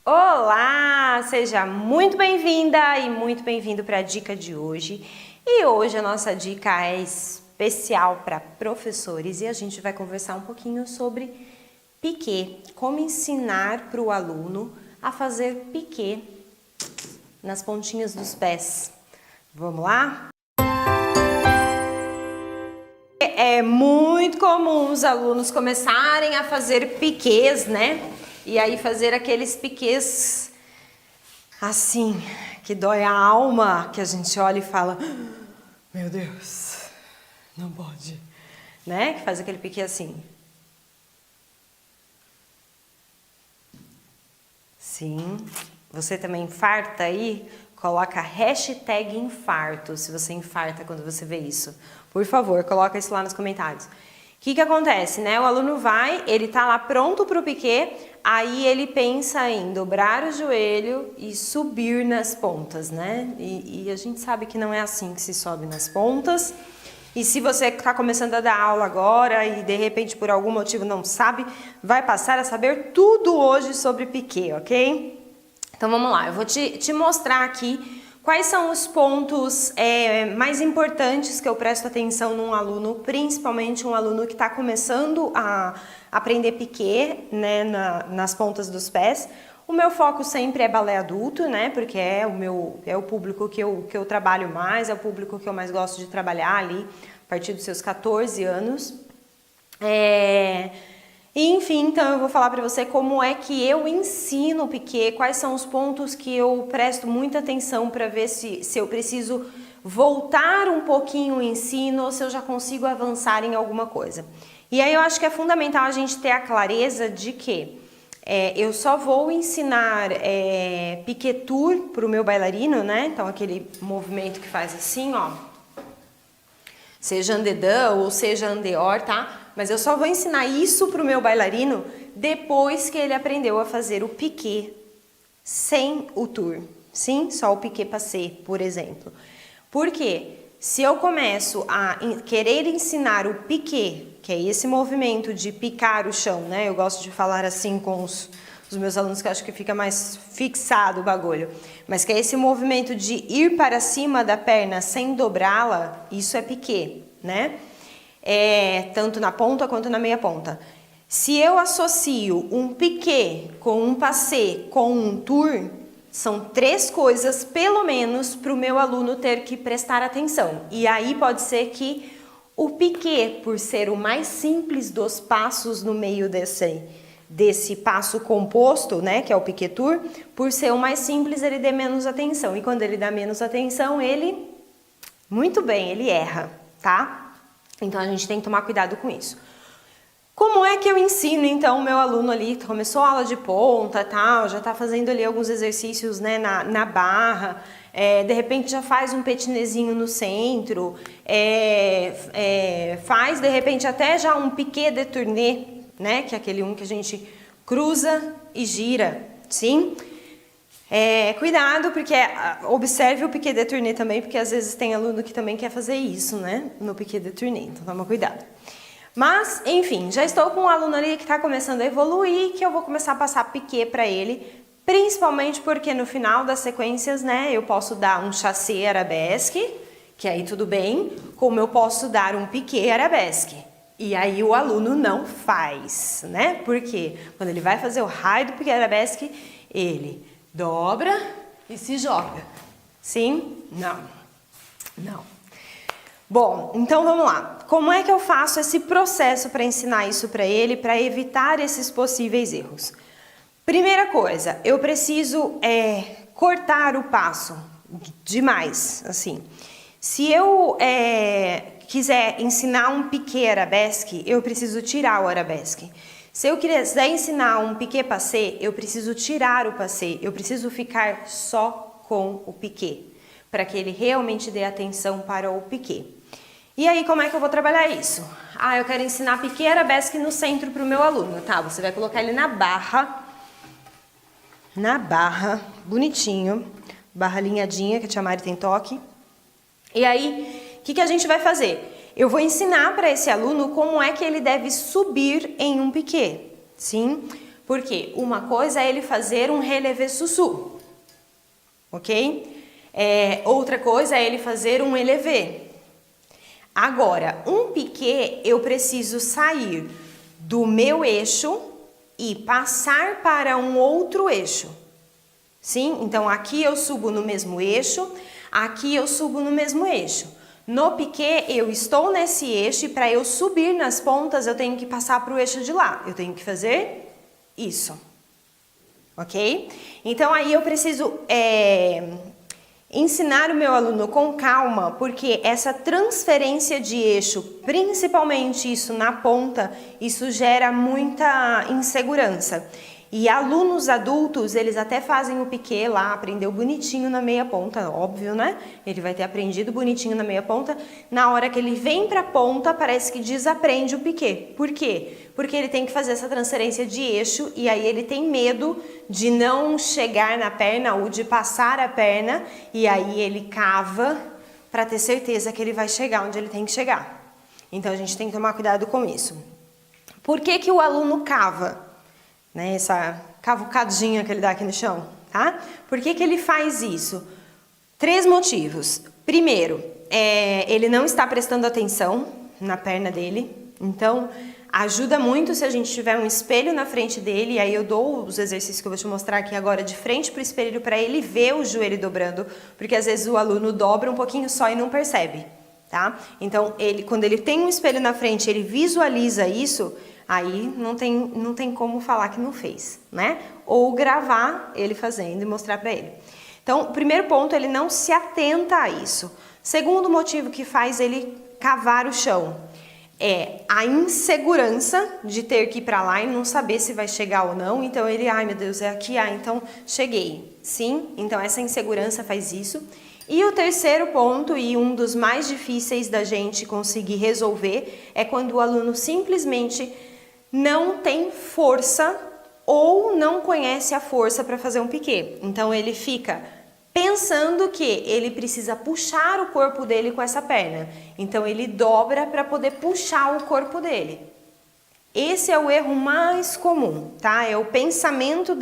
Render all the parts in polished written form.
Olá, seja muito bem-vinda e muito bem-vindo para a dica de hoje. E hoje a nossa dica é especial para professores e a gente vai conversar um pouquinho sobre piquê, como ensinar para o aluno a fazer piquê nas pontinhas dos pés. Vamos lá? É muito comum os alunos começarem a fazer piquês, né? E aí fazer aqueles piquês assim, que dói a alma, que a gente olha e fala, meu Deus, não pode, né? Que faz aquele piquê assim. Sim, você também infarta aí? Coloca hashtag infarto, se você infarta quando você vê isso. Por favor, coloca isso lá nos comentários. O que acontece, né? O aluno vai, ele tá lá pronto para o piquê, aí ele pensa em dobrar o joelho e subir nas pontas, né? E a gente sabe que não é assim que se sobe nas pontas. E se você está começando a dar aula agora e de repente por algum motivo não sabe, vai passar a saber tudo hoje sobre piquê, ok? Então vamos lá, eu vou te mostrar aqui quais são os pontos mais importantes que eu presto atenção num aluno, principalmente um aluno que está começando a aprender piquê, né, nas pontas dos pés. O meu foco sempre é balé adulto, né, porque é o público que eu trabalho mais, é o público que eu mais gosto de trabalhar ali, a partir dos seus 14 anos. Enfim, então eu vou falar para você como é que eu ensino o piquê, quais são os pontos que eu presto muita atenção para ver se eu preciso voltar um pouquinho o ensino ou se eu já consigo avançar em alguma coisa. E aí eu acho que é fundamental a gente ter a clareza de que eu só vou ensinar piquê tour para o meu bailarino, né? Então aquele movimento que faz assim, ó. Seja andedã ou seja andeor, tá? Mas eu só vou ensinar isso para o meu bailarino depois que ele aprendeu a fazer o piquê sem o tour. Sim, só o piquê passé, por exemplo. Por quê? Se eu começo a querer ensinar o piquê, que é esse movimento de picar o chão, né? Eu gosto de falar assim com os meus alunos, que eu acho que fica mais fixado o bagulho. Mas que é esse movimento de ir para cima da perna sem dobrá-la, isso é piquê, né? Tanto na ponta quanto na meia ponta. Se eu associo um piquê com um passé com um tour, são três coisas, pelo menos, para o meu aluno ter que prestar atenção. E aí pode ser que o piquê, por ser o mais simples dos passos no meio desse passo composto, né, que é o piquê tour, por ser o mais simples, ele dê menos atenção. E quando ele dá menos atenção, muito bem, ele erra, tá? Então a gente tem que tomar cuidado com isso. Como é que eu ensino então o meu aluno ali, começou a aula de ponta, tal, já tá fazendo ali alguns exercícios, né, na barra, de repente já faz um petinezinho no centro, faz de repente até já um piquê de tourné, né, que é aquele que a gente cruza e gira, sim? Cuidado, porque observe o piquê de tourné também, porque às vezes tem aluno que também quer fazer isso, né, no piquê de tourné, então toma cuidado. Mas, enfim, já estou com um aluno ali que está começando a evoluir, que eu vou começar a passar piquê para ele, principalmente porque no final das sequências, né, eu posso dar um chassé arabesque, que aí tudo bem, como eu posso dar um piquê arabesque. E aí o aluno não faz, né? Porque quando ele vai fazer o raio do piquê arabesque, ele dobra e se joga. Sim? Não. Não. Bom, então vamos lá. Como é que eu faço esse processo para ensinar isso para ele, para evitar esses possíveis erros? Primeira coisa, eu preciso cortar o passo demais, assim. Se eu quiser ensinar um piquê arabesque, eu preciso tirar o arabesque. Se eu quiser ensinar um piquê passé, eu preciso tirar o passé, eu preciso ficar só com o piquê, para que ele realmente dê atenção para o piquê. E aí, como é que eu vou trabalhar isso? Eu quero ensinar piquê arabesque no centro para o meu aluno, tá? Você vai colocar ele na barra, bonitinho, barra alinhadinha, que a tia Mari tem toque. E aí, o que a gente vai fazer? Eu vou ensinar para esse aluno como é que ele deve subir em um piquê, sim? Porque uma coisa é ele fazer um relevé sussu, ok? Outra coisa é ele fazer um élevé. Agora, um piqué eu preciso sair do meu eixo e passar para um outro eixo. Sim? Então aqui eu subo no mesmo eixo, aqui eu subo no mesmo eixo. No piqué eu estou nesse eixo e para eu subir nas pontas eu tenho que passar para o eixo de lá. Eu tenho que fazer isso. Ok? Então aí eu preciso ensinar o meu aluno com calma, porque essa transferência de eixo, principalmente isso na ponta, isso gera muita insegurança. E alunos adultos, eles até fazem o piqué lá, aprendeu bonitinho na meia ponta, óbvio, né? Ele vai ter aprendido bonitinho na meia ponta. Na hora que ele vem pra ponta, parece que desaprende o piqué. Por quê? Porque ele tem que fazer essa transferência de eixo e aí ele tem medo de não chegar na perna ou de passar a perna e aí ele cava para ter certeza que ele vai chegar onde ele tem que chegar. Então a gente tem que tomar cuidado com isso. Por que que o aluno cava? Né, essa cavucadinha que ele dá aqui no chão, tá? Por que que ele faz isso? 3 motivos. Primeiro, ele não está prestando atenção na perna dele, então ajuda muito se a gente tiver um espelho na frente dele, e aí eu dou os exercícios que eu vou te mostrar aqui agora de frente para o espelho para ele ver o joelho dobrando, porque às vezes o aluno dobra um pouquinho só e não percebe, tá? Então, quando ele tem um espelho na frente, ele visualiza isso, aí não tem como falar que não fez, né? Ou gravar ele fazendo e mostrar para ele. Então, o primeiro ponto, ele não se atenta a isso. Segundo motivo que faz ele cavar o chão é a insegurança de ter que ir para lá e não saber se vai chegar ou não. Então ele, ai meu Deus, é aqui, então cheguei. Sim, então essa insegurança faz isso. E o terceiro ponto, e um dos mais difíceis da gente conseguir resolver, é quando o aluno simplesmente não tem força ou não conhece a força para fazer um piqué. Então ele fica pensando que ele precisa puxar o corpo dele com essa perna. Então ele dobra para poder puxar o corpo dele. Esse é o erro mais comum, tá? É o pensamento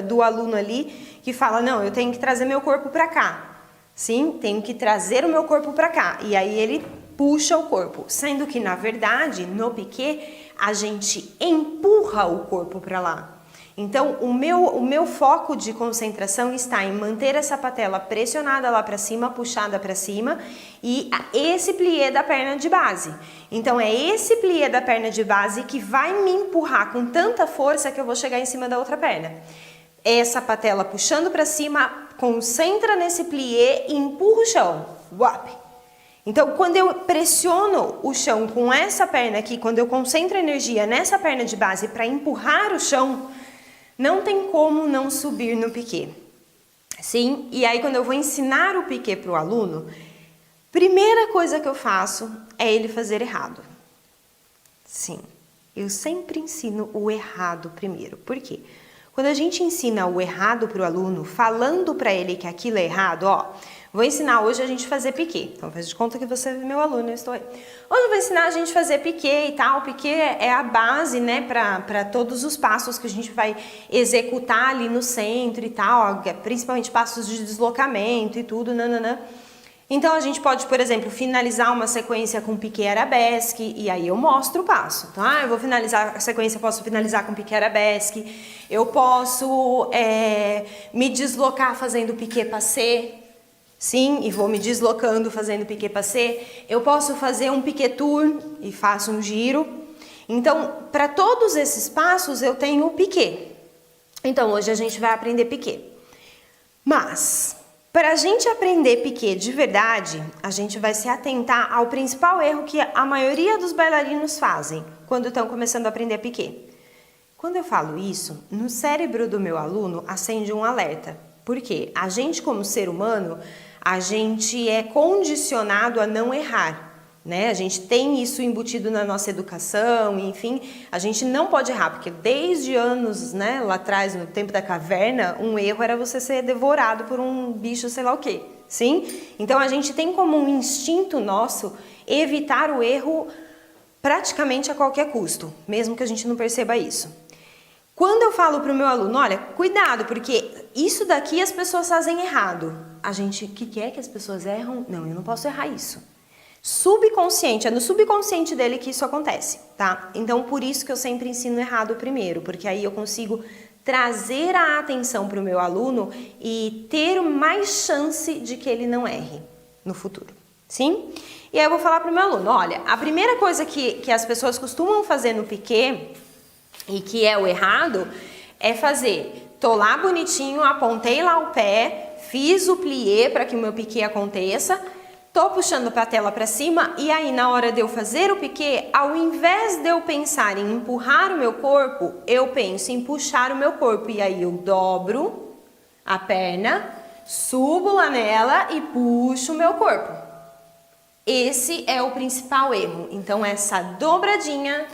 do aluno ali que fala, não, eu tenho que trazer meu corpo para cá. Sim, tenho que trazer o meu corpo para cá. E aí ele puxa o corpo. Sendo que, na verdade, no piqué, a gente empurra o corpo para lá. Então, o meu foco de concentração está em manter essa patela pressionada lá para cima, puxada para cima, e esse plié da perna de base. Então, é esse plié da perna de base que vai me empurrar com tanta força que eu vou chegar em cima da outra perna. Essa patela puxando para cima, concentra nesse plié e empurra o chão. Uap! Então, quando eu pressiono o chão com essa perna aqui, quando eu concentro energia nessa perna de base para empurrar o chão, não tem como não subir no piqué. Sim? E aí, quando eu vou ensinar o piqué para o aluno, primeira coisa que eu faço é ele fazer errado. Sim, eu sempre ensino o errado primeiro. Por quê? Quando a gente ensina o errado para o aluno, falando para ele que aquilo é errado, ó, vou ensinar hoje a gente fazer piqué. Então, faz de conta que você é meu aluno, eu estou aí. Hoje eu vou ensinar a gente fazer piqué e tal. O piqué é a base, né, para todos os passos que a gente vai executar ali no centro e tal, principalmente passos de deslocamento e tudo, nananã. Então, a gente pode, por exemplo, finalizar uma sequência com piqué arabesque, e aí eu mostro o passo. Tá? Eu vou finalizar a sequência, posso finalizar com piqué arabesque, eu posso me deslocar fazendo piqué passé, sim, e vou me deslocando fazendo piqué passé. Eu posso fazer um piqué tour e faço um giro. Então, para todos esses passos, eu tenho o piqué. Então, hoje a gente vai aprender piqué. Mas, para a gente aprender piqué de verdade, a gente vai se atentar ao principal erro que a maioria dos bailarinos fazem quando estão começando a aprender piqué. Quando eu falo isso, no cérebro do meu aluno acende um alerta. Por quê? A gente, como ser humano, a gente é condicionado a não errar, né? A gente tem isso embutido na nossa educação, enfim, a gente não pode errar, porque desde anos, né, lá atrás, no tempo da caverna, um erro era você ser devorado por um bicho sei lá o quê, sim? Então a gente tem como um instinto nosso evitar o erro praticamente a qualquer custo, mesmo que a gente não perceba isso. Quando eu falo para o meu aluno, olha, cuidado, porque isso daqui as pessoas fazem errado. A gente, o que é que as pessoas erram? Não, eu não posso errar isso. Subconsciente, é no subconsciente dele que isso acontece, tá? Então, por isso que eu sempre ensino errado primeiro, porque aí eu consigo trazer a atenção para o meu aluno e ter mais chance de que ele não erre no futuro, sim? E aí eu vou falar para o meu aluno, olha, a primeira coisa que as pessoas costumam fazer no piquê, e que é o errado, é fazer, tô lá bonitinho, apontei lá o pé, fiz o plié para que o meu piquê aconteça, tô puxando a tela para cima e aí na hora de eu fazer o piquê, ao invés de eu pensar em empurrar o meu corpo, eu penso em puxar o meu corpo e aí eu dobro a perna, subo lá nela e puxo o meu corpo. Esse é o principal erro. Então essa dobradinha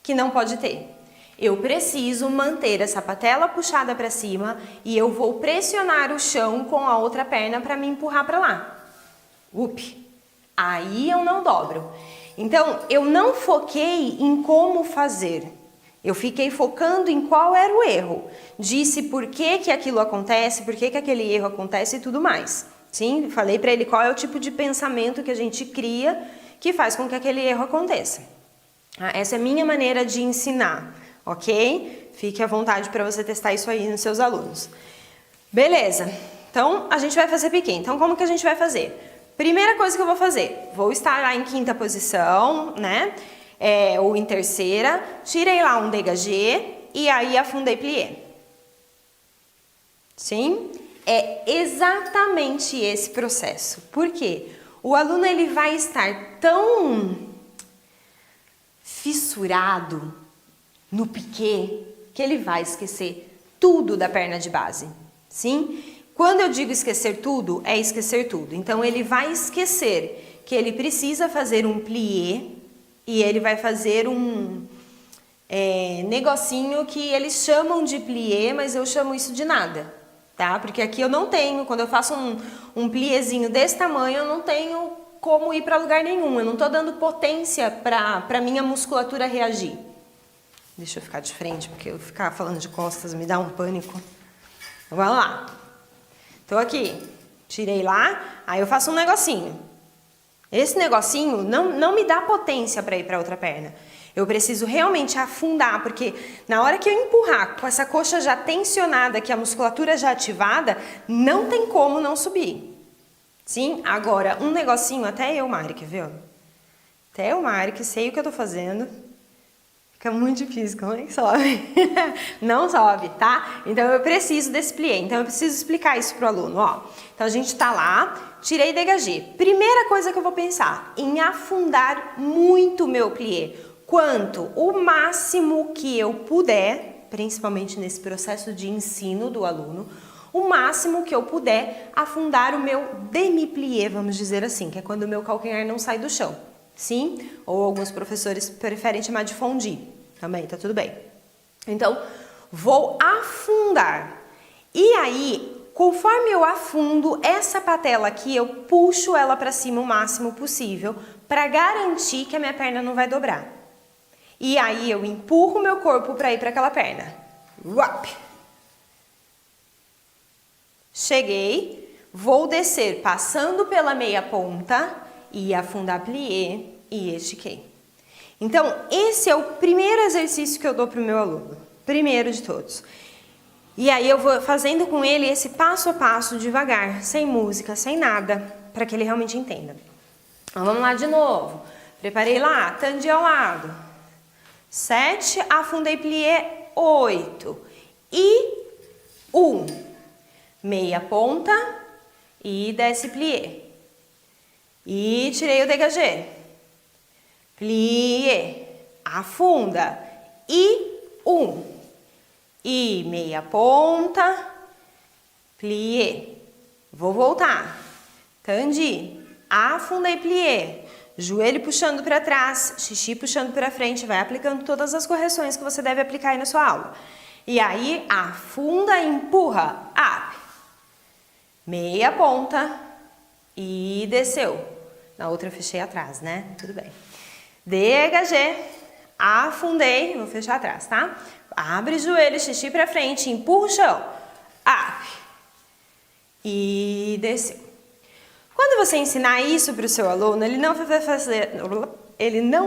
que não pode ter. Eu preciso manter essa patela puxada para cima e eu vou pressionar o chão com a outra perna para me empurrar para lá. Aí eu não dobro. Então, eu não foquei em como fazer. Eu fiquei focando em qual era o erro. Disse por que que aquilo acontece, por que que aquele erro acontece e tudo mais. Sim, falei para ele qual é o tipo de pensamento que a gente cria que faz com que aquele erro aconteça. Essa é a minha maneira de ensinar, ok? Fique à vontade para você testar isso aí nos seus alunos. Beleza, então a gente vai fazer piquê. Então como que a gente vai fazer? Primeira coisa que eu vou fazer, vou estar lá em quinta posição, né? Ou em terceira, tirei lá um dégagé e aí afundei plié. Sim? É exatamente esse processo. Por quê? O aluno ele vai estar tão fissurado no piquê que ele vai esquecer tudo da perna de base. Sim? Quando eu digo esquecer tudo, é esquecer tudo. Então, ele vai esquecer que ele precisa fazer um plié e ele vai fazer um negocinho que eles chamam de plié, mas eu chamo isso de nada, tá? Porque aqui eu não tenho, quando eu faço um pliézinho desse tamanho, eu não tenho como ir para lugar nenhum. Eu não tô dando potência para minha musculatura reagir. Deixa eu ficar de frente, porque eu ficar falando de costas me dá um pânico. Então, vamos lá. Tô aqui, tirei lá, aí eu faço um negocinho. Esse negocinho não me dá potência para ir para outra perna. Eu preciso realmente afundar, porque na hora que eu empurrar com essa coxa já tensionada, que a musculatura já ativada, não tem como não subir. Sim? Agora, um negocinho, até eu, Mari, quer ver? Até eu, Mari, que sei o que eu tô fazendo. Fica muito difícil, como é que sobe? Não sobe, tá? Então eu preciso desse plié, então eu preciso explicar isso pro aluno, ó. Então a gente tá lá, tirei dégagé. Primeira coisa que eu vou pensar, em afundar muito o meu plié. Quanto? O máximo que eu puder, principalmente nesse processo de ensino do aluno, o máximo que eu puder afundar o meu demi-plié, vamos dizer assim, que é quando o meu calcanhar não sai do chão. Sim? Ou alguns professores preferem chamar de fondue. Também, tá tudo bem. Então, vou afundar. E aí, conforme eu afundo essa patela aqui, eu puxo ela para cima o máximo possível para garantir que a minha perna não vai dobrar. E aí, eu empurro o meu corpo para ir para aquela perna. Uap! Cheguei, vou descer passando pela meia ponta e afundar plié e estiquei. Então, esse é o primeiro exercício que eu dou para o meu aluno, primeiro de todos. E aí eu vou fazendo com ele esse passo a passo, devagar, sem música, sem nada, para que ele realmente entenda. Então, vamos lá de novo. Preparei lá, tandi ao lado. 7, afundei plié, 8. E 1. Meia ponta e desce plié. E tirei o dégagé. Plié. Afunda. E 1. E meia ponta. Plié. Vou voltar. Tandi. Afundei plié. Joelho puxando para trás. Xixi puxando para frente. Vai aplicando todas as correções que você deve aplicar aí na sua aula. E aí, afunda, empurra. Abre. Meia ponta. E desceu. Na outra eu fechei atrás, né? Tudo bem. Dégagé. afundei, vou fechar atrás, tá? Abre o joelho, xixi pra frente, empurra o chão, up, e desceu. Quando você ensinar isso pro seu aluno, ele não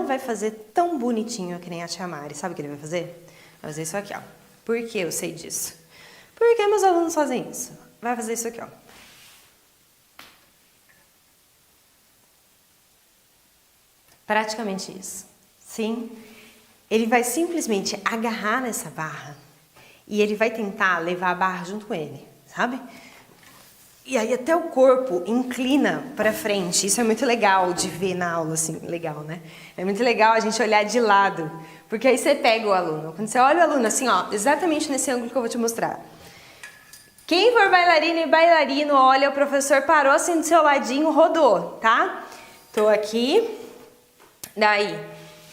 vai fazer tão bonitinho que nem a tia Mari. Sabe o que ele vai fazer? Vai fazer isso aqui, ó. Por que eu sei disso? Por que meus alunos fazem isso? Vai fazer isso aqui, ó. Praticamente isso. Sim? Ele vai simplesmente agarrar nessa barra e ele vai tentar levar a barra junto com ele, sabe? E aí até o corpo inclina para frente. Isso é muito legal de ver na aula, assim, legal, né? É muito legal a gente olhar de lado, porque aí você pega o aluno. Quando você olha o aluno assim, ó, exatamente nesse ângulo que eu vou te mostrar. Quem for bailarina e bailarino, olha, o professor parou assim do seu ladinho, rodou, tá? Tô aqui, daí,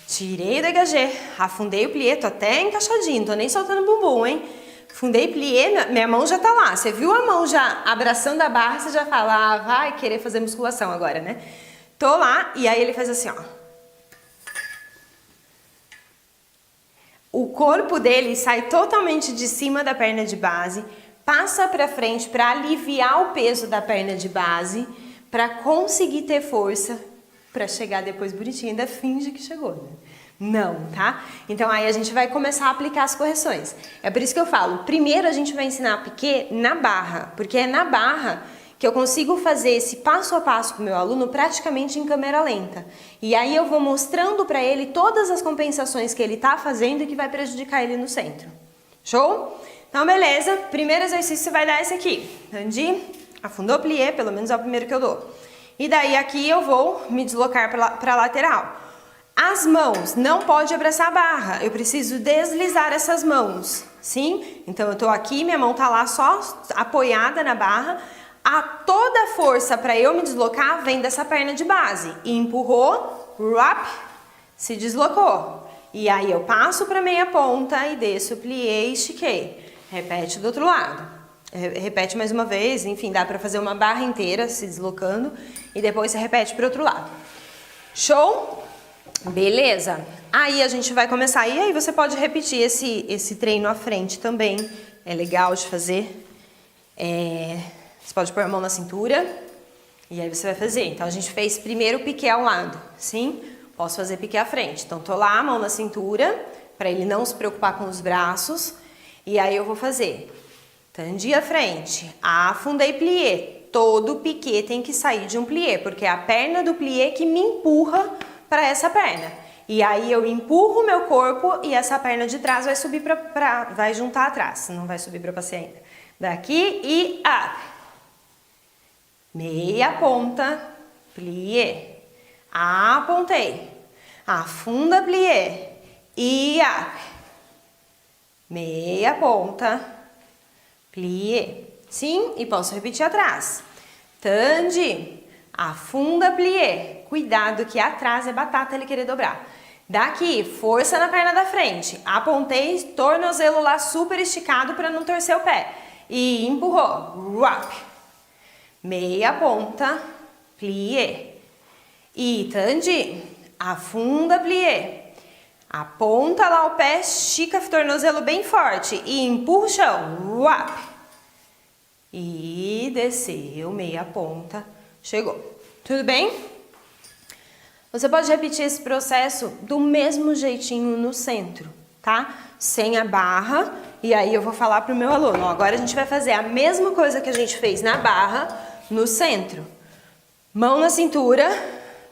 tirei o dégagé, afundei o plié, tô até encaixadinho, tô nem soltando bumbum, hein? Fundei plié, minha mão já tá lá. Você viu a mão já abraçando a barra, você já fala, ah, vai querer fazer musculação agora, né? Tô lá, e aí ele faz assim, ó. O corpo dele sai totalmente de cima da perna de base, passa pra frente para aliviar o peso da perna de base, para conseguir ter força para chegar depois bonitinho. Ainda finge que chegou, né? Não, tá? Então aí a gente vai começar a aplicar as correções. É por isso que eu falo, primeiro a gente vai ensinar piquê na barra, porque é na barra que eu consigo fazer esse passo a passo com o meu aluno praticamente em câmera lenta. E aí eu vou mostrando para ele todas as compensações que ele tá fazendo e que vai prejudicar ele no centro. Show? Então beleza, primeiro exercício você vai dar esse aqui. Tandi, afundou o plié, pelo menos é o primeiro que eu dou. E daí aqui eu vou me deslocar para a lateral. As mãos, não pode abraçar a barra, eu preciso deslizar essas mãos, sim? Então eu tô aqui, minha mão tá lá só apoiada na barra, toda a força para eu me deslocar vem dessa perna de base. E empurrou, rap, se deslocou. E aí eu passo para meia ponta e desço o plié e estiquei. Repete do outro lado. Repete mais uma vez, enfim, dá para fazer uma barra inteira se deslocando e depois você repete para o outro lado. Show? Beleza? Aí a gente vai começar, e aí você pode repetir esse treino à frente também, é legal de fazer. Você pode pôr a mão na cintura, e aí você vai fazer. Então a gente fez primeiro o piqué ao lado, sim? Posso fazer piqué à frente. Então tô lá, mão na cintura, para ele não se preocupar com os braços, e aí eu vou fazer tandi à frente, afundei plié. Todo piqué tem que sair de um plié, porque é a perna do plié que me empurra para essa perna. E aí eu empurro o meu corpo e essa perna de trás vai subir vai juntar atrás, não vai subir para passear ainda. Daqui e up. Meia ponta, plié. Apontei. Afunda plié e up. Meia ponta, plié. Sim, e posso repetir atrás. Tandi, afunda plié. Cuidado que atrás é batata ele querer dobrar. Daqui, força na perna da frente. Apontei, tornozelo lá super esticado para não torcer o pé. E empurrou. Rock. Meia ponta, plié. E tandi, afunda plié. Aponta lá o pé, estica o tornozelo bem forte e empurra o chão. Rock. E desceu, meia ponta, chegou. Tudo bem? Você pode repetir esse processo do mesmo jeitinho no centro, tá? Sem a barra, e aí eu vou falar pro meu aluno, ó, agora a gente vai fazer a mesma coisa que a gente fez na barra, no centro. Mão na cintura,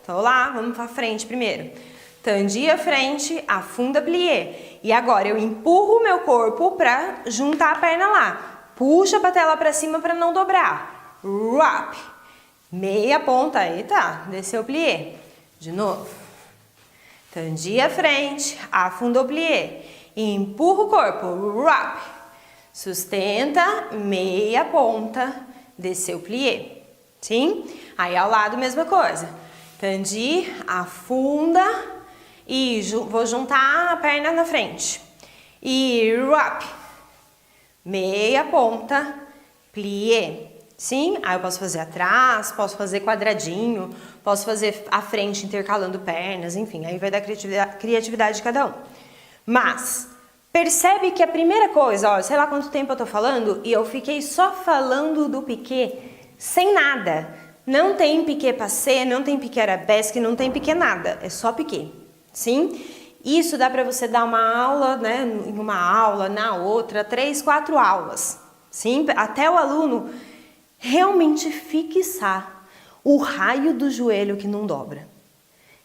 tô lá, vamos pra frente primeiro. Tandi à frente, afunda plié. E agora eu empurro o meu corpo pra juntar a perna lá. Puxa a patela pra cima pra não dobrar. Wrap. Meia ponta, eita, desceu o plié. De novo. Tandi à frente, afunda o plié. E empurra o corpo. Wrap. Sustenta, meia ponta, desceu o plié. Sim? Aí ao lado, mesma coisa. Tandi, afunda e vou juntar a perna na frente. E wrap. Meia ponta, plié. Sim, aí eu posso fazer atrás, posso fazer quadradinho, posso fazer à frente intercalando pernas, enfim, aí vai dar criatividade de cada um. Mas percebe que a primeira coisa, ó, sei lá quanto tempo eu tô falando e eu fiquei só falando do piqué sem nada. Não tem piqué passé, não tem piqué arabesque, não tem piqué nada, é só piqué. Sim? Isso dá para você dar uma aula, né, em uma aula, na outra, 3, 4 aulas. Sim? Até o aluno realmente fixar o raio do joelho que não dobra.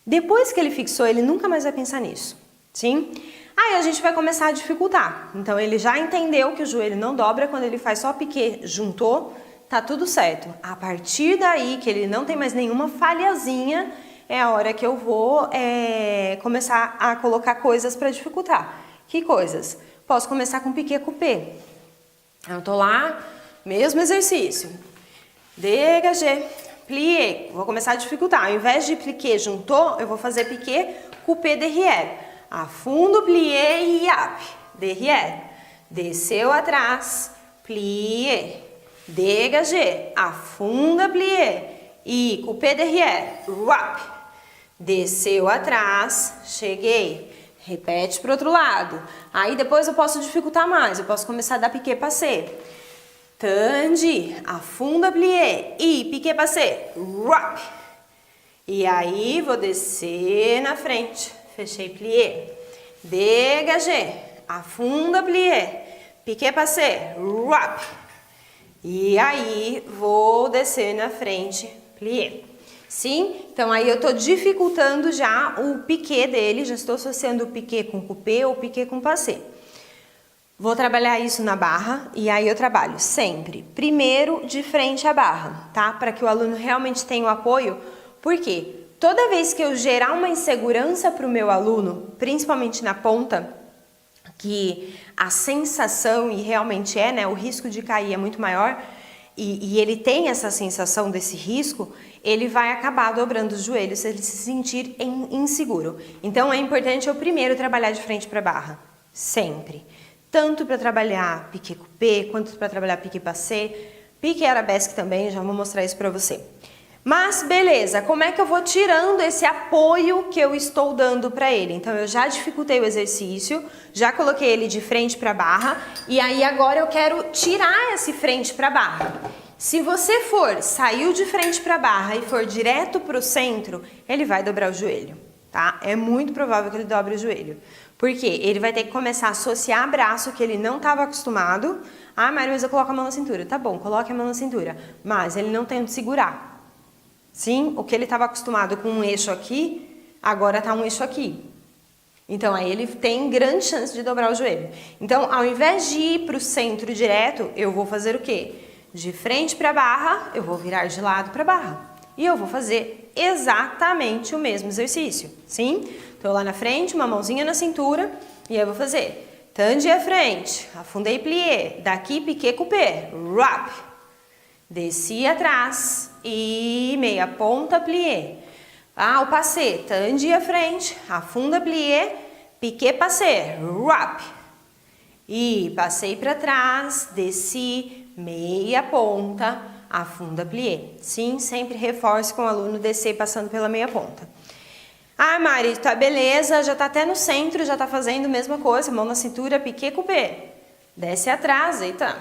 Depois que ele fixou, ele nunca mais vai pensar nisso, sim? Aí a gente vai começar a dificultar. Então ele já entendeu que o joelho não dobra, quando ele faz só piqué, juntou, tá tudo certo. A partir daí, que ele não tem mais nenhuma falhazinha, é a hora que eu vou começar a colocar coisas para dificultar. Que coisas? Posso começar com piqué coupé. Eu tô lá, mesmo exercício. Dégagé, plié. Vou começar a dificultar. Ao invés de plié juntou, eu vou fazer piqué coupé derrière. Afundo, plié e up. Derrière. Desceu atrás, plié. Dégagé, afunda, plié. E coupé derrière. Up. Desceu atrás, cheguei. Repete para o outro lado. Aí depois eu posso dificultar mais. Eu posso começar a dar piqué passé. Tandi, afunda, plié, e piqué passé, rock. E aí vou descer na frente, fechei plié, dégagé, afunda, plié, piqué passé, rock. E aí vou descer na frente, plié. Sim? Então aí eu tô dificultando já o piqué dele, já estou associando o piqué com coupé ou piqué com passé. Vou trabalhar isso na barra e aí eu trabalho sempre, primeiro de frente à barra, tá? Para que o aluno realmente tenha o apoio, porque toda vez que eu gerar uma insegurança para o meu aluno, principalmente na ponta, que a sensação, e realmente é, né? O risco de cair é muito maior, e ele tem essa sensação desse risco, ele vai acabar dobrando os joelhos se ele se sentir inseguro. Então é importante eu primeiro trabalhar de frente para a barra, sempre. Tanto para trabalhar piqué coupé, quanto para trabalhar piqué passé, piqué arabesque também, já vou mostrar isso para você. Mas beleza, como é que eu vou tirando esse apoio que eu estou dando para ele? Então eu já dificultei o exercício, já coloquei ele de frente para a barra, e aí agora eu quero tirar esse frente para a barra. Se você saiu de frente para a barra e for direto para o centro, ele vai dobrar o joelho, tá? É muito provável que ele dobre o joelho. Porque ele vai ter que começar a associar braço que ele não estava acostumado. Ah, Maria, mas eu coloco a mão na cintura. Tá bom, coloque a mão na cintura. Mas ele não tem onde segurar. Sim, o que ele estava acostumado com um eixo aqui, agora está um eixo aqui. Então aí ele tem grande chance de dobrar o joelho. Então, ao invés de ir para o centro direto, eu vou fazer o quê? De frente para a barra, eu vou virar de lado para a barra. E eu vou fazer exatamente o mesmo exercício, sim? Estou lá na frente, uma mãozinha na cintura, e aí eu vou fazer tandi à frente, afundei plié, daqui piqué coupé, rap, desci atrás e meia ponta plié. Ah, o passé, tandi à frente, afunda plié, piqué passé, rap. E passei para trás, desci, meia ponta, afunda plié. Sim, sempre reforce com o aluno descer passando pela meia ponta. Ah, Mari, tá beleza, já tá até no centro, já tá fazendo a mesma coisa, mão na cintura, piqué coupé. Desce atrás, eita.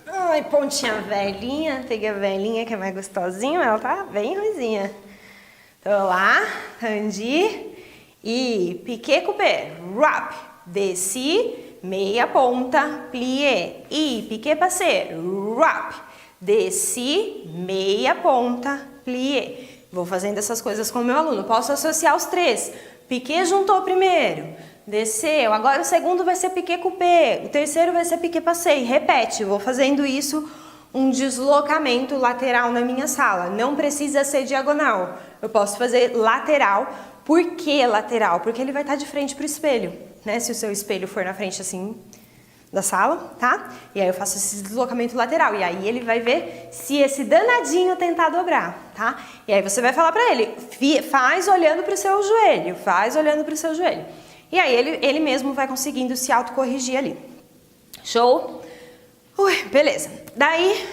Ai, pontinha velhinha, peguei a velhinha que é mais gostosinha, ela tá bem ruizinha. Tô lá, tandi e piqué coupé, rap, desci, meia ponta, plié e piqué passé, rap, desci, meia ponta, plié. Vou fazendo essas coisas com o meu aluno. Posso associar os três. Piqué juntou primeiro, desceu. Agora o segundo vai ser piqué coupé. O terceiro vai ser piqué passé. Repete. Vou fazendo isso, um deslocamento lateral na minha sala. Não precisa ser diagonal. Eu posso fazer lateral. Por que lateral? Porque ele vai estar de frente para o espelho, né? Se o seu espelho for na frente assim da sala, tá? E aí eu faço esse deslocamento lateral, e aí ele vai ver se esse danadinho tentar dobrar, tá? E aí você vai falar pra ele, faz olhando pro seu joelho, faz olhando pro seu joelho. E aí ele mesmo vai conseguindo se autocorrigir ali. Show? Beleza. Daí,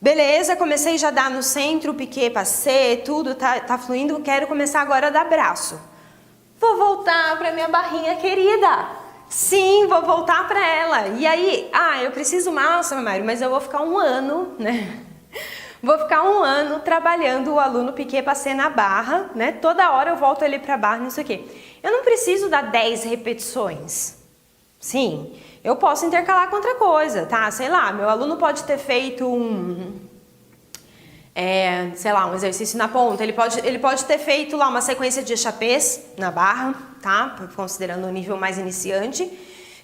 beleza, comecei já a dar no centro, piqué, passei, tudo tá fluindo. Quero começar agora a dar braço. Vou voltar pra minha barrinha querida. Sim, vou voltar pra ela. E aí, eu preciso, nossa, Mário, mas eu vou ficar um ano, né? Vou ficar um ano trabalhando o aluno piqué, passei na barra, né? Toda hora eu volto ele pra barra, não sei o quê. Eu não preciso dar 10 repetições. Sim, eu posso intercalar com outra coisa, tá? Sei lá, meu aluno pode ter feito sei lá, um exercício na ponta. Ele pode ter feito lá uma sequência de échappés na barra, tá? Considerando o nível mais iniciante.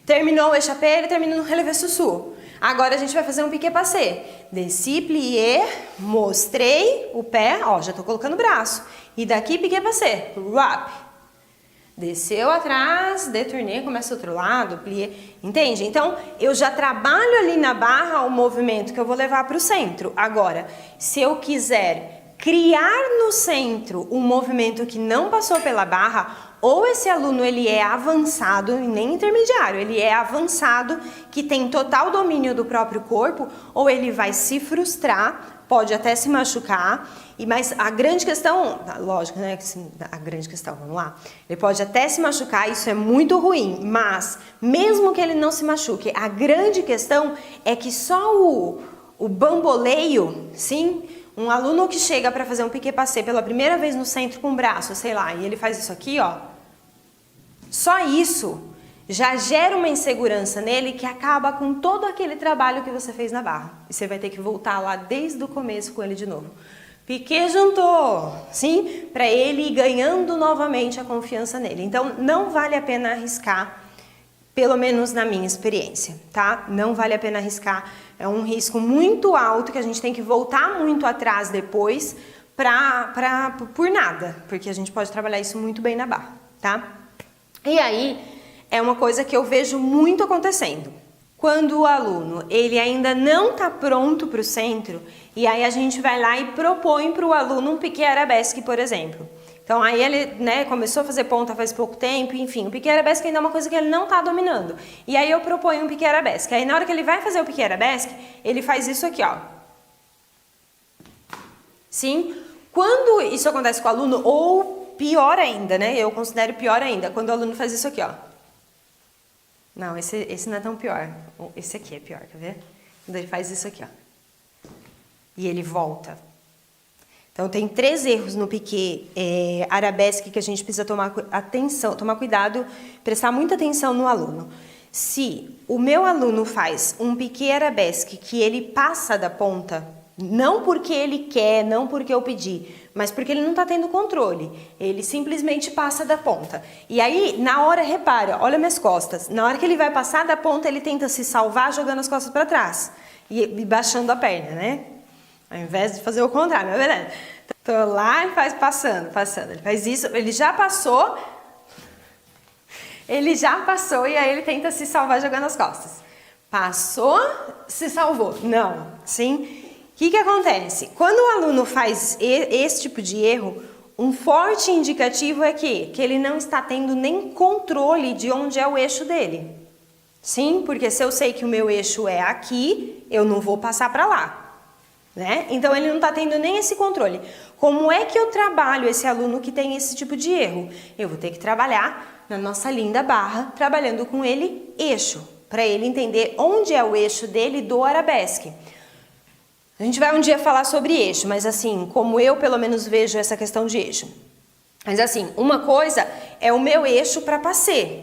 Terminou o échappé, ele termina no relevé sussu. Agora a gente vai fazer um piqué passé. Desci, plié, mostrei o pé, ó, já tô colocando o braço. E daqui piqué passé, wrap. Desceu atrás, detournei, começa do outro lado, plié. Entende? Então, eu já trabalho ali na barra o movimento que eu vou levar para o centro. Agora, se eu quiser criar no centro um movimento que não passou pela barra, ou esse aluno ele é avançado, nem intermediário, ele é avançado, que tem total domínio do próprio corpo, ou ele vai se frustrar, pode até se machucar, mas a grande questão, lógico, né, a grande questão, vamos lá, ele pode até se machucar, isso é muito ruim, mas mesmo que ele não se machuque, a grande questão é que só o bamboleio, sim, um aluno que chega para fazer um piqué passé pela primeira vez no centro com o braço, sei lá, e ele faz isso aqui, ó, só isso já gera uma insegurança nele que acaba com todo aquele trabalho que você fez na barra. E você vai ter que voltar lá desde o começo com ele de novo. Piqué juntou, sim? Para ele ir ganhando novamente a confiança nele. Então, não vale a pena arriscar, pelo menos na minha experiência, tá? Não vale a pena arriscar. É um risco muito alto que a gente tem que voltar muito atrás depois por nada. Porque a gente pode trabalhar isso muito bem na barra, tá? E aí, é uma coisa que eu vejo muito acontecendo. Quando o aluno, ele ainda não está pronto para o centro, e aí a gente vai lá e propõe para o aluno um piqué arabesque, por exemplo. Então aí ele, né, começou a fazer ponta faz pouco tempo, enfim, o piqué arabesque ainda é uma coisa que ele não está dominando. E aí eu proponho um piqué arabesque. Aí na hora que ele vai fazer o piqué arabesque, ele faz isso aqui, ó. Sim? Quando isso acontece com o aluno, ou pior ainda, né? Eu considero pior ainda, quando o aluno faz isso aqui, ó. Não, esse não é tão pior. Esse aqui é pior, quer ver? Quando ele faz isso aqui, ó. E ele volta. Então, tem 3 erros no piqué arabesque que a gente precisa tomar atenção, tomar cuidado, prestar muita atenção no aluno. Se o meu aluno faz um piqué arabesque que ele passa da ponta, não porque ele quer, não porque eu pedi, mas porque ele não está tendo controle. Ele simplesmente passa da ponta. E aí, na hora, repara, olha minhas costas. Na hora que ele vai passar da ponta, ele tenta se salvar jogando as costas para trás. E baixando a perna, né? Ao invés de fazer o contrário, mas beleza. Tô lá e faz passando. Ele faz isso, ele já passou e aí ele tenta se salvar jogando as costas. Passou, se salvou. Não, sim? O que acontece? Quando o aluno faz esse tipo de erro, um forte indicativo é que ele não está tendo nem controle de onde é o eixo dele. Sim, porque se eu sei que o meu eixo é aqui, eu não vou passar para lá, né? Então ele não está tendo nem esse controle. Como é que eu trabalho esse aluno que tem esse tipo de erro? Eu vou ter que trabalhar na nossa linda barra, trabalhando com ele eixo, para ele entender onde é o eixo dele do arabesque. A gente vai um dia falar sobre eixo, mas assim, como eu pelo menos vejo essa questão de eixo. Mas assim, uma coisa é o meu eixo para passé.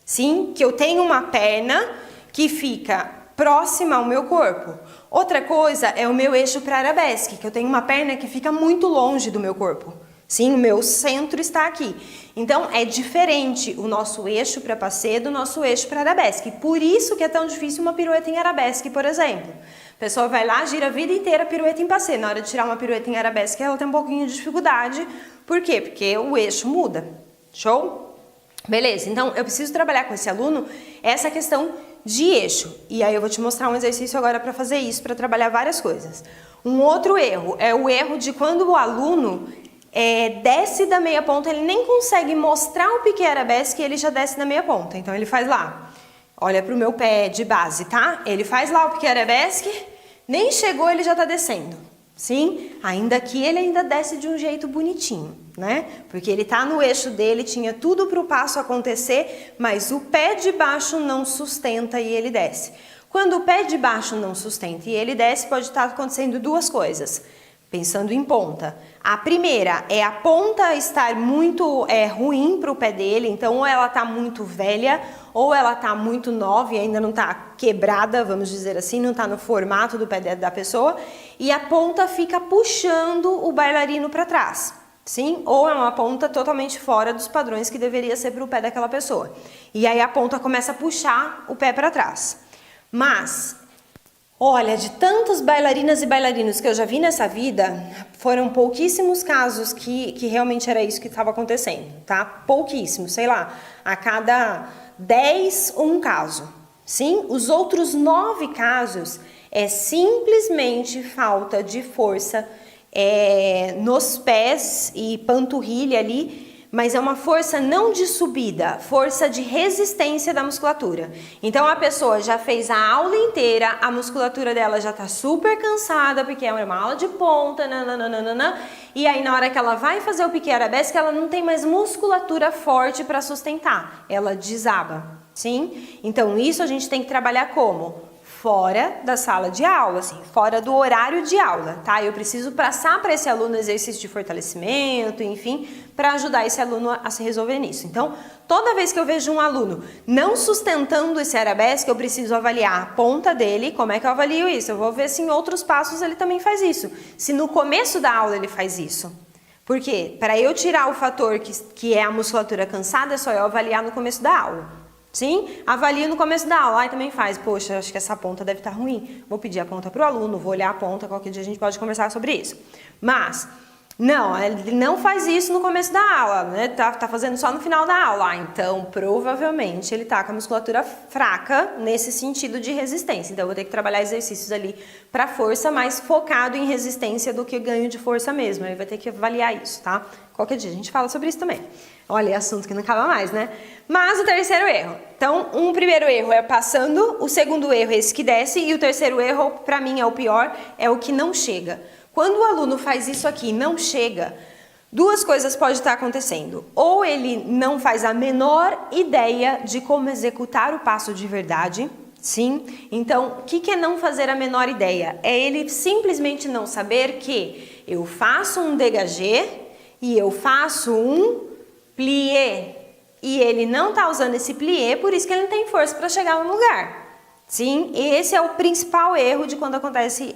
Sim, que eu tenho uma perna que fica próxima ao meu corpo. Outra coisa é o meu eixo para arabesque, que eu tenho uma perna que fica muito longe do meu corpo. Sim, o meu centro está aqui. Então, é diferente o nosso eixo para passé do nosso eixo para arabesque. Por isso que é tão difícil uma pirueta em arabesque, por exemplo. A pessoa vai lá, gira a vida inteira pirueta em passé. Na hora de tirar uma pirueta em arabesque, ela tem um pouquinho de dificuldade. Por quê? Porque o eixo muda. Show? Beleza, então eu preciso trabalhar com esse aluno essa questão de eixo. E aí eu vou te mostrar um exercício agora para fazer isso, para trabalhar várias coisas. Um outro erro é o erro de quando o aluno desce da meia ponta, ele nem consegue mostrar o piqué arabesque e ele já desce da meia ponta. Então ele faz lá, Olha pro meu pé de base, tá? Ele faz lá o piqué arabesque, nem chegou, ele já tá descendo. Sim? Ainda que ele ainda desce de um jeito bonitinho, né? Porque ele tá no eixo dele, tinha tudo pro passo acontecer, mas o pé de baixo não sustenta e ele desce. Quando o pé de baixo não sustenta e ele desce, pode estar acontecendo duas coisas. Pensando em ponta. A primeira é a ponta estar muito ruim para o pé dele, então ou ela está muito velha, ou ela está muito nova e ainda não está quebrada, vamos dizer assim, não está no formato do pé da pessoa, e a ponta fica puxando o bailarino para trás. Sim? Ou é uma ponta totalmente fora dos padrões que deveria ser para o pé daquela pessoa. E aí a ponta começa a puxar o pé para trás. Mas... olha, de tantas bailarinas e bailarinos que eu já vi nessa vida, foram pouquíssimos casos que realmente era isso que estava acontecendo, tá? Pouquíssimos, sei lá, a cada 10, um caso. Sim? Os outros 9 casos é simplesmente falta de força nos pés e panturrilha ali, mas é uma força não de subida, força de resistência da musculatura. Então a pessoa já fez a aula inteira, a musculatura dela já tá super cansada, porque é uma aula de ponta, nananana, e aí na hora que ela vai fazer o piqué arabesque, ela não tem mais musculatura forte para sustentar, ela desaba, sim? Então isso a gente tem que trabalhar como? Fora da sala de aula, assim, fora do horário de aula, tá? Eu preciso passar para esse aluno exercício de fortalecimento, enfim, para ajudar esse aluno a se resolver nisso. Então, toda vez que eu vejo um aluno não sustentando esse arabesque, eu preciso avaliar a ponta dele. Como é que eu avalio isso? Eu vou ver se em outros passos ele também faz isso. Se no começo da aula ele faz isso. Por quê? Para eu tirar o fator que é a musculatura cansada, é só eu avaliar no começo da aula. Sim? Avalio no começo da aula, aí também faz, poxa, acho que essa ponta deve estar ruim, vou pedir a ponta para o aluno, vou olhar a ponta, qualquer dia a gente pode conversar sobre isso. Mas, não, ele não faz isso no começo da aula, né? Tá fazendo só no final da aula, então provavelmente ele tá com a musculatura fraca nesse sentido de resistência, então eu vou ter que trabalhar exercícios ali para força, mais focado em resistência do que ganho de força mesmo, aí vai ter que avaliar isso, tá? Qualquer dia a gente fala sobre isso também. Olha, é assunto que não acaba mais, né? Mas o terceiro erro. Então, um primeiro erro é passando, o segundo erro é esse que desce e o terceiro erro, para mim, é o pior, é o que não chega. Quando o aluno faz isso aqui e não chega, duas coisas podem estar acontecendo. Ou ele não faz a menor ideia de como executar o passo de verdade, sim? Então, o que é não fazer a menor ideia? É ele simplesmente não saber que eu faço um dégagé e eu faço um plié, e ele não está usando esse plié, por isso que ele não tem força para chegar no lugar. Sim, esse é o principal erro de quando acontece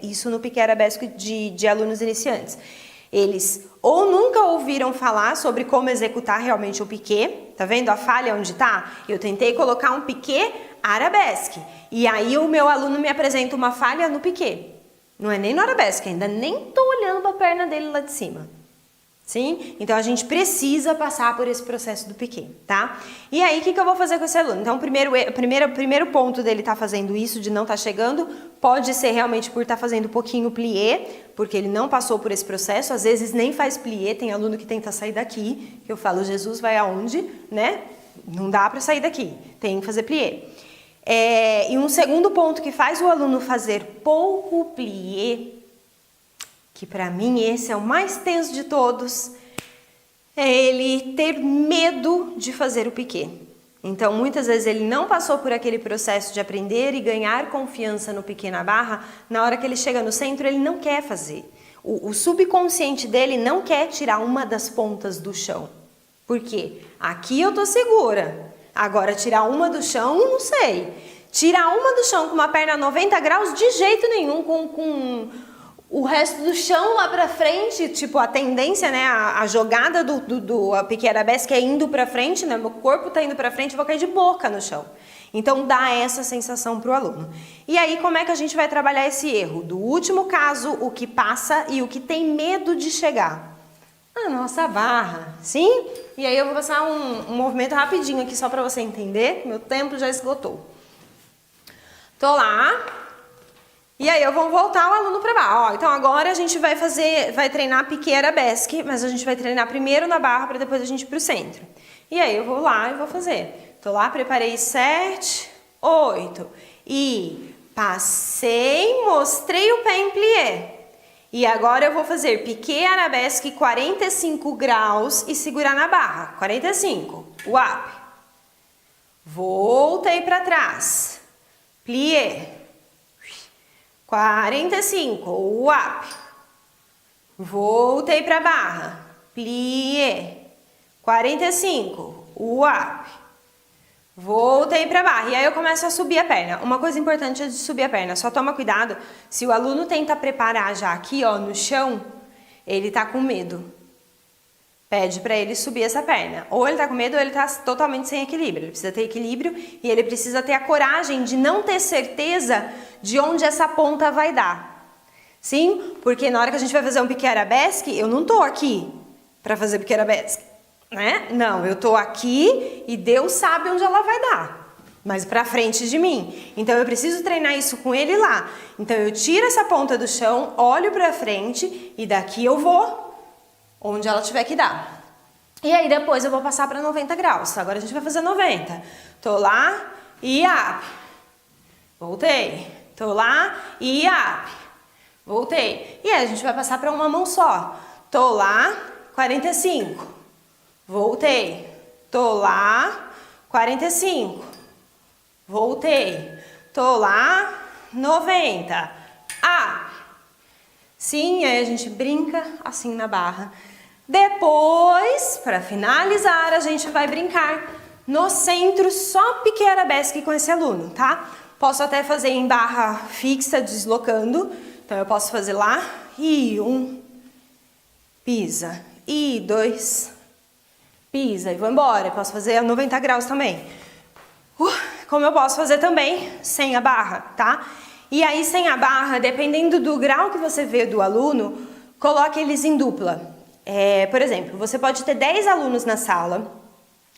isso no piqué arabesque de alunos iniciantes. Eles ou nunca ouviram falar sobre como executar realmente o piqué, tá vendo a falha onde tá? Eu tentei colocar um piqué arabesque, e aí o meu aluno me apresenta uma falha no piqué. Não é nem no arabesque, ainda nem tô olhando para a perna dele lá de cima. Sim? Então a gente precisa passar por esse processo do piqué, tá? E aí o que eu vou fazer com esse aluno? Então o primeiro ponto dele tá fazendo isso, de não tá chegando, pode ser realmente por estar fazendo pouquinho plié, porque ele não passou por esse processo, às vezes nem faz plié, tem aluno que tenta sair daqui, que eu falo, Jesus vai aonde, né? Não dá para sair daqui, tem que fazer plié. E um segundo ponto que faz o aluno fazer pouco plié, que para mim esse é o mais tenso de todos, é ele ter medo de fazer o piqué. Então, muitas vezes ele não passou por aquele processo de aprender e ganhar confiança no piqué na barra, na hora que ele chega no centro ele não quer fazer. O subconsciente dele não quer tirar uma das pontas do chão. Por quê? Aqui eu tô segura, agora tirar uma do chão, não sei. Tirar uma do chão com uma perna 90 graus, de jeito nenhum, com o resto do chão lá pra frente, tipo a tendência, né, a jogada do piqué arabesque é indo pra frente, né, meu corpo tá indo pra frente, eu vou cair de boca no chão. Então dá essa sensação pro aluno. E aí como é que a gente vai trabalhar esse erro? Do último caso, o que passa e o que tem medo de chegar. A nossa barra, sim? E aí eu vou passar um movimento rapidinho aqui só pra você entender, meu tempo já esgotou. Tô lá. E aí eu vou voltar o aluno para baixo. Então agora a gente vai treinar piqué arabesque, mas a gente vai treinar primeiro na barra para depois a gente ir pro centro. E aí eu vou lá e vou fazer. Tô lá, preparei 7, 8. E passei, mostrei o pé em plié. E agora eu vou fazer piqué arabesque 45 graus e segurar na barra. 45. Up. Voltei para trás. Plié. 45. Up. Voltei para barra. Plié. 45. Up. Voltei para barra. E aí eu começo a subir a perna. Uma coisa importante é de subir a perna. Só toma cuidado. Se o aluno tenta preparar já aqui, ó, no chão, ele tá com medo. Pede para ele subir essa perna. Ou ele tá com medo ou ele tá totalmente sem equilíbrio. Ele precisa ter equilíbrio e ele precisa ter a coragem de não ter certeza de onde essa ponta vai dar. Sim? Porque na hora que a gente vai fazer um piqué arabesque, eu não tô aqui para fazer piqué arabesque. Né? Não, eu tô aqui e Deus sabe onde ela vai dar, mas pra frente de mim. Então eu preciso treinar isso com ele lá. Então eu tiro essa ponta do chão, olho pra frente e daqui eu vou onde ela tiver que dar. E aí depois eu vou passar para 90 graus. Agora a gente vai fazer 90. Tô lá e up. Voltei. Tô lá e up. Voltei. E aí a gente vai passar para uma mão só. Tô lá, 45. Voltei, tô lá, 45, voltei, tô lá, 90, sim, aí a gente brinca assim na barra. Depois, para finalizar, a gente vai brincar no centro, só piqué arabesque com esse aluno, tá? Posso até fazer em barra fixa, deslocando, então eu posso fazer lá, e 1, pisa, e 2, pisa e vou embora. Eu posso fazer a 90 graus também. Como eu posso fazer também sem a barra, tá? E aí sem a barra, dependendo do grau que você vê do aluno, coloque eles em dupla. Por exemplo, você pode ter 10 alunos na sala.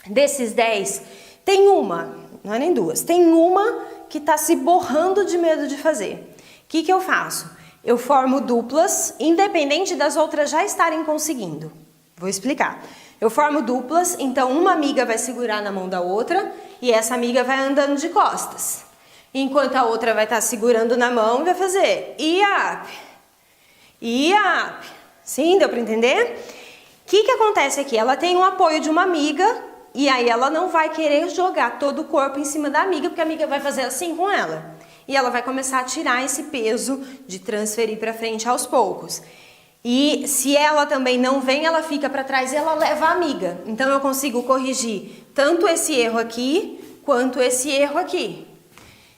Desses 10, tem uma, não é nem duas, tem uma que está se borrando de medo de fazer. O que eu faço? Eu formo duplas, independente das outras já estarem conseguindo. Vou explicar. Eu formo duplas, então uma amiga vai segurar na mão da outra e essa amiga vai andando de costas. Enquanto a outra vai estar segurando na mão e vai fazer e up. Sim, deu para entender? O que acontece aqui? Ela tem um apoio de uma amiga e aí ela não vai querer jogar todo o corpo em cima da amiga, porque a amiga vai fazer assim com ela. E ela vai começar a tirar esse peso de transferir para frente aos poucos. E se ela também não vem, ela fica para trás e ela leva a amiga. Então eu consigo corrigir tanto esse erro aqui, quanto esse erro aqui.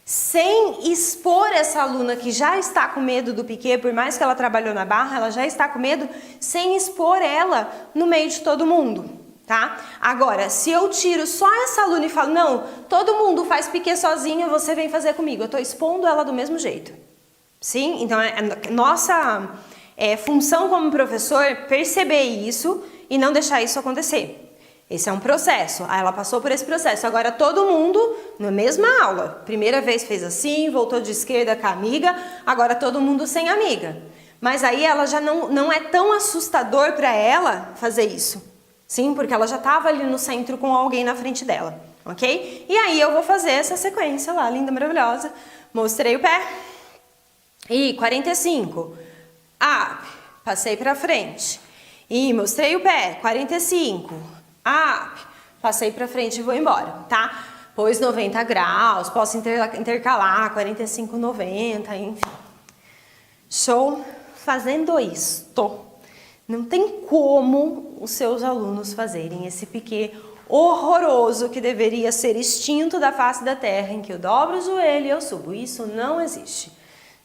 Sem expor essa aluna que já está com medo do piqué, por mais que ela trabalhou na barra, ela já está com medo, sem expor ela no meio de todo mundo, tá? Agora, se eu tiro só essa aluna e falo, não, todo mundo faz piqué sozinho, você vem fazer comigo. Eu estou expondo ela do mesmo jeito. Sim? Então, nossa... função como professor, perceber isso e não deixar isso acontecer. Esse é um processo. Ela passou por esse processo. Agora todo mundo, na mesma aula, primeira vez fez assim, voltou de esquerda com a amiga, agora todo mundo sem amiga. Mas aí ela já não é tão assustador para ela fazer isso. Sim, porque ela já estava ali no centro com alguém na frente dela, ok? E aí eu vou fazer essa sequência lá, linda, maravilhosa. Mostrei o pé. E 45. Up, passei para frente. E mostrei o pé, 45. Up, passei para frente e vou embora, tá? Pôs 90 graus, posso intercalar 45, 90, enfim. Show? Fazendo isto, não tem como os seus alunos fazerem esse piqué horroroso que deveria ser extinto da face da terra, em que eu dobro o joelho e eu subo. Isso não existe.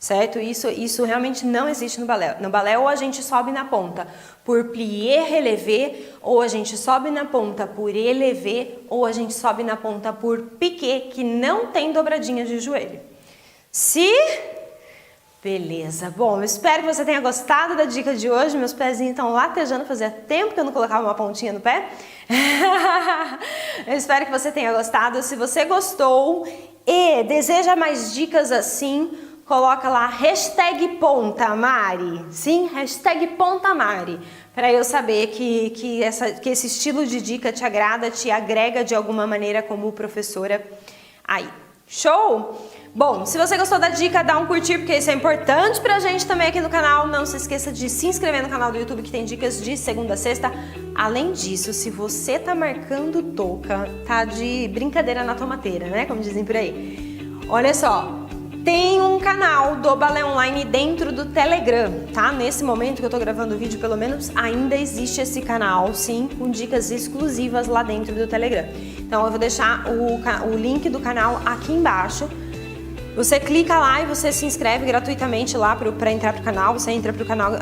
Certo? Isso realmente não existe no balé. No balé ou a gente sobe na ponta por plié relevé, ou a gente sobe na ponta por élevé, ou a gente sobe na ponta por piqué, que não tem dobradinha de joelho. Beleza. Bom, eu espero que você tenha gostado da dica de hoje. Meus pezinhos estão latejando, fazia tempo que eu não colocava uma pontinha no pé. Eu espero que você tenha gostado. Se você gostou e deseja mais dicas assim, coloca lá #PontaMari, sim, #PontaMari, para eu saber que esse estilo de dica te agrada, te agrega de alguma maneira como professora aí. Show? Bom, se você gostou da dica, dá um curtir, porque isso é importante pra gente também aqui no canal. Não se esqueça de se inscrever no canal do YouTube, que tem dicas de segunda a sexta. Além disso, se você tá marcando touca, tá de brincadeira na tomateira, né? Como dizem por aí. Olha só, tem um canal do Balé Online dentro do Telegram, tá? Nesse momento que eu tô gravando o vídeo, pelo menos, ainda existe esse canal, sim, com dicas exclusivas lá dentro do Telegram. Então eu vou deixar o link do canal aqui embaixo. Você clica lá e você se inscreve gratuitamente lá para entrar pro canal, você entra pro canal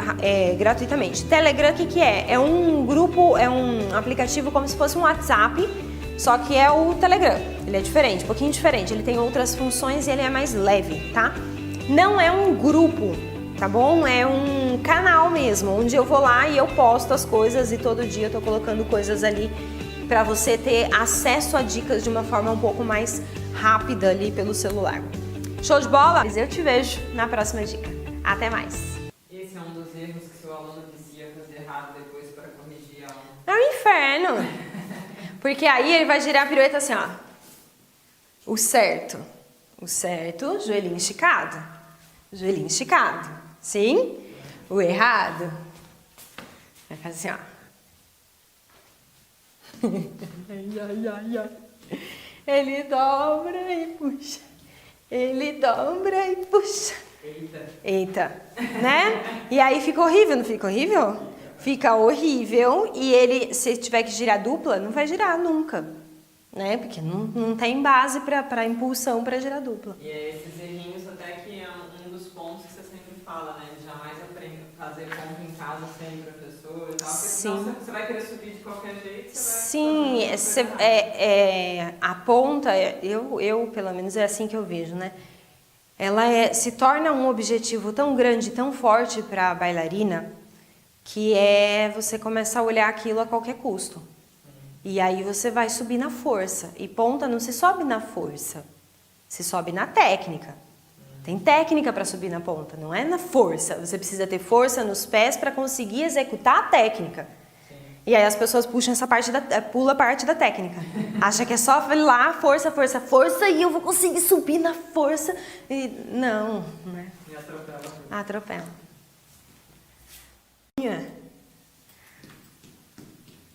gratuitamente. Telegram, o que é? É um grupo, é um aplicativo como se fosse um WhatsApp, só que é o Telegram. Ele é diferente, um pouquinho diferente, ele tem outras funções e ele é mais leve, tá? Não é um grupo, tá bom? É um canal mesmo, onde eu vou lá e eu posto as coisas e todo dia eu tô colocando coisas ali para você ter acesso a dicas de uma forma um pouco mais rápida ali pelo celular. Show de bola? Eu te vejo na próxima dica. Até mais! Esse é um dos erros que seu aluno vicia fazer errado depois para corrigir a aula. É um inferno! Porque aí ele vai girar a pirueta assim, ó. O certo, joelhinho esticado. Joelhinho esticado. Sim? O errado vai fazer assim, ó. Ele dobra e puxa. Ele dobra e puxa. Eita, né? E aí fica horrível, não fica horrível? Fica horrível e ele, se tiver que girar dupla, não vai girar nunca, né? Porque não tem base para impulsão para girar dupla. E é esses errinhos até que é um dos pontos que você sempre fala, né? De jamais aprender a fazer conta em casa sem professor e tal, porque senão você vai querer subir de qualquer jeito, você vai a ponta, eu pelo menos é assim que eu vejo, né? Ela se torna um objetivo tão grande, tão forte para a bailarina, que é você começar a olhar aquilo a qualquer custo. E aí você vai subir na força. E ponta não se sobe na força, se sobe na técnica. Tem técnica para subir na ponta, não é na força. Você precisa ter força nos pés para conseguir executar a técnica. Sim. E aí as pessoas puxam essa parte pula a parte da técnica. Acha que é só ir lá, força, força, força, e eu vou conseguir subir na força. E não, né? E atropela. Atropela.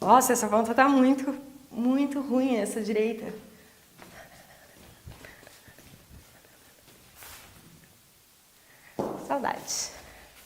Nossa, essa ponta tá muito, muito ruim, essa direita. Saudade.